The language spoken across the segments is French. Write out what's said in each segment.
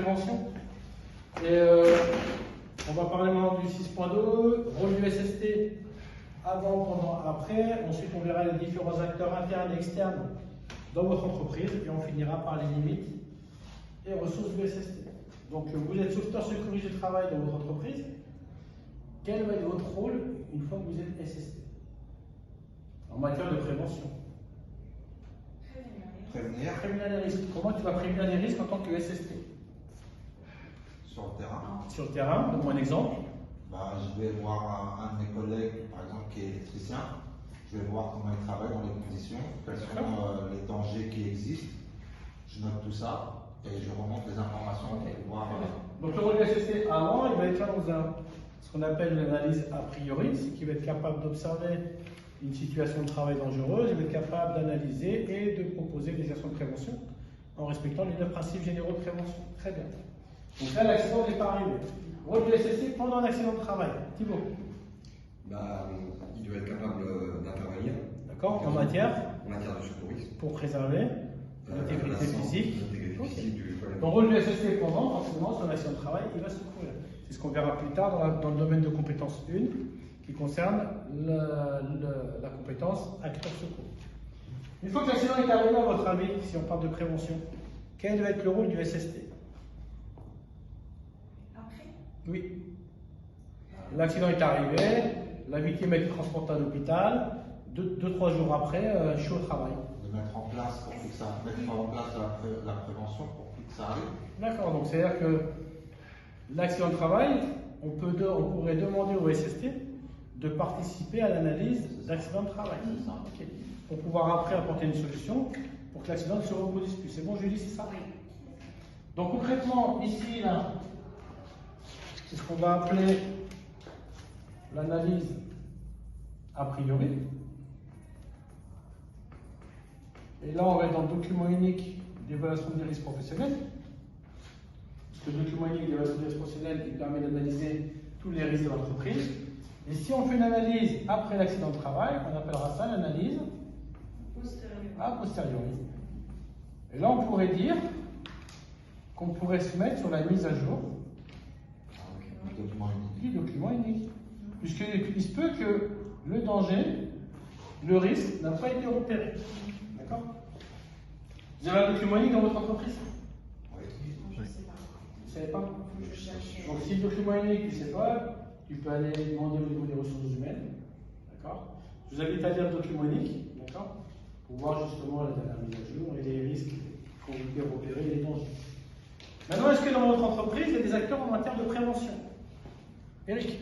prévention. Et on va parler maintenant du 6.2, rôle du SST avant, pendant, après. Ensuite, on verra les différents acteurs internes et externes dans votre entreprise. Et on finira par les limites et ressources du SST. Donc, vous êtes sauveteur sécurité du travail dans votre entreprise. Quel va être votre rôle une fois que vous êtes SST en matière de prévention? Prévenir les risques. Comment tu vas prévenir les risques en tant que SST? Sur le terrain. Sur le terrain, donne-moi un exemple. Je vais voir un de mes collègues, par exemple, qui est électricien. Je vais voir comment il travaille dans les conditions, quels sont les dangers qui existent. Je note tout ça et je remonte les informations pour pouvoir. Donc le rôle du SST avant, il va être là dans ce qu'on appelle l'analyse a priori, c'est qu'il va être capable d'observer une situation de travail dangereuse, il va être capable d'analyser et de proposer des actions de prévention en respectant les 9 principes généraux de prévention. Très bien. Donc là, l'accident n'est pas arrivé. Rôle du SST pendant un accident de travail. Thibaut. Il doit être capable d'intervenir. D'accord. En matière de secourisme. Pour préserver l'intégrité physique. Du Donc, rôle du SST pendant, forcément, sur un accident de travail, il va secourir. C'est ce qu'on verra plus tard dans le domaine de compétence 1, qui concerne la compétence acteur secours. Une fois que l'accident est arrivé, à votre avis, si on parle de prévention, quel va être le rôle du SST? Après? Oui. L'accident est arrivé, la victime a été transportée à l'hôpital, 2-3 jours après, je suis au travail. De mettre en place la prévention pour que ça arrive. D'accord, donc c'est-à-dire que l'accident de travail, on pourrait demander au SST de participer à l'analyse d'accident de travail. Okay. Pour pouvoir après apporter une solution pour que l'accident ne se reproduise plus. C'est bon, Julie, c'est ça? Donc concrètement, ici, là, c'est ce qu'on va appeler l'analyse a priori. Et là, on va être dans le document unique d'évaluation des risques professionnels. Parce que le document unique d'évaluation des risques professionnels, il permet d'analyser tous les risques de l'entreprise. Et si on fait une analyse après l'accident de travail, on appellera ça l'analyse a posteriori. Et là, on pourrait dire qu'on pourrait se mettre sur la mise à jour du document unique. Puisqu'il se peut que le danger, le risque, n'a pas été repéré. D'accord? Vous avez un document unique dans votre entreprise? Oui. Je ne sais pas. Vous ne savez pas? Je cherche. Donc, si le document unique, tu ne sais pas, tu peux aller demander au niveau des ressources humaines. D'accord? Je vous invite à lire le document unique. D'accord? Pour voir justement la dernière mise à jour et les risques qu'on peut repérer et les dangers. Maintenant, est-ce que dans votre entreprise, il y a des acteurs en matière de prévention? Eric,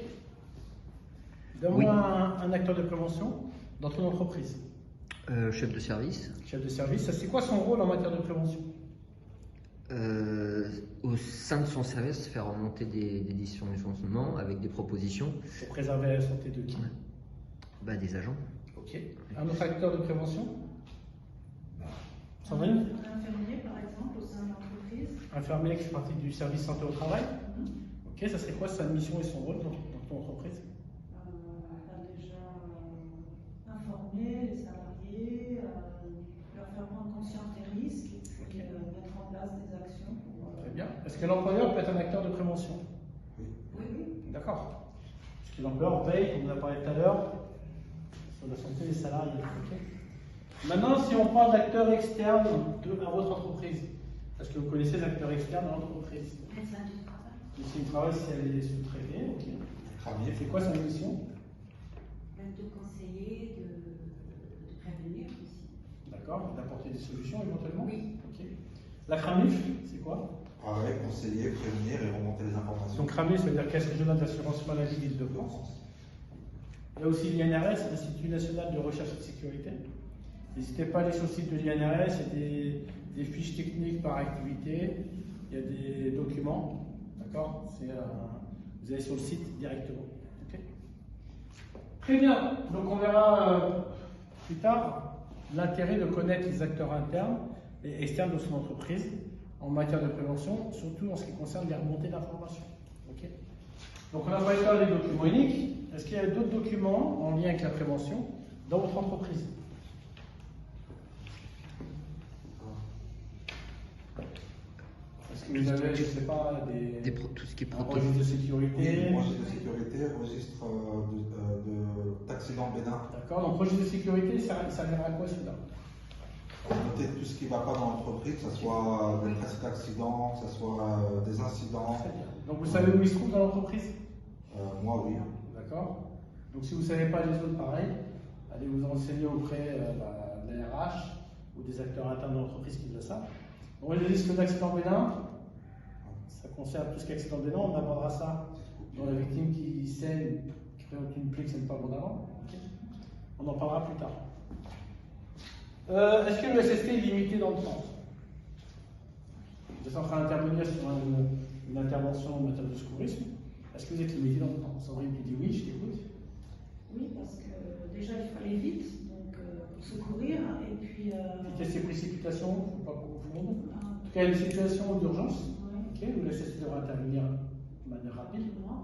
donne-moi un acteur de prévention dans ton entreprise. Chef de service. Chef de service, ça c'est quoi son rôle en matière de prévention? Au sein de son service, faire remonter des dysfonctionnements avec des propositions. Pour préserver la santé de qui? Des agents. Ok. Un autre acteur de prévention? Sandrine? Un infirmier, par exemple, au sein de l'entreprise. Infirmier qui fait partie du service santé au travail? Ok, ça serait quoi sa mission et son rôle dans ton entreprise? Déjà informer les salariés, leur faire prendre conscience des risques et puis mettre en place des actions pour. Très bien. Est-ce que l'employeur peut être un acteur de prévention? Oui. D'accord. Parce que l'employeur veille, comme on a parlé tout à l'heure, sur la santé des salariés. Okay. Maintenant, si on parle d'acteurs externes à votre entreprise, est-ce que vous connaissez les acteurs externes dans l'entreprise? Médecin du travail. Médecin du travail, si elle est sous-traitée, ok. C'est quoi sa mission? De conseiller, de prévenir aussi. D'accord, d'apporter des solutions éventuellement? Oui. Ok. La CRAMIF, c'est quoi? Conseiller, prévenir et remonter les informations. Donc CRAMIF, ça veut dire Caisse régionale d'assurance maladie d'Île-de-France. Il y a aussi l'INRS, l'Institut national de recherche et de sécurité. N'hésitez pas à aller sur le site de l'INRS, il y a des fiches techniques par activité, il y a des documents, d'accord? Vous allez sur le site directement. Okay. Très bien, donc on verra plus tard l'intérêt de connaître les acteurs internes et externes de son entreprise en matière de prévention, surtout en ce qui concerne les remontées d'informations. Okay. Donc on a parlé des documents uniques. Est-ce qu'il y a d'autres documents en lien avec la prévention dans votre entreprise? Vous avez, je ne sais pas, tout ce qui est un protocole. registre de Oui, sécurité. registre de sécurité, registre d'accident bénin. D'accord, donc registre de sécurité, ça sert à quoi celui-là? Noter tout ce qui ne va pas dans l'entreprise, que ce soit des risques d'accident, que ce soit des incidents. Très bien. Donc vous savez où il se trouve dans l'entreprise? Moi, oui. D'accord. Donc si vous ne savez pas les autres, pareil, allez vous renseigner auprès de la RH ou des acteurs internes de l'entreprise qui le savent. Donc le risque d'accident bénin, ça concerne tout ce qui est accident bénin, on abordera ça dans la victime qui saigne, qui présente une plaie qui ne saigne pas abondamment. Ok. On en parlera plus tard. Est-ce que le SST est limité dans le temps? Vous êtes en train d'intervenir sur une intervention en matière de secourisme. Est-ce que vous êtes limité dans le temps? Sandrine, tu dis oui, je t'écoute. Oui, parce que déjà il fallait vite, donc pour secourir, et puis. Vitesse et précipitation, il ne faut pas confondre. Ah, En tout cas, il y a une situation d'urgence, ouais. ok, où le SST devra intervenir de manière rapide. Rapidement,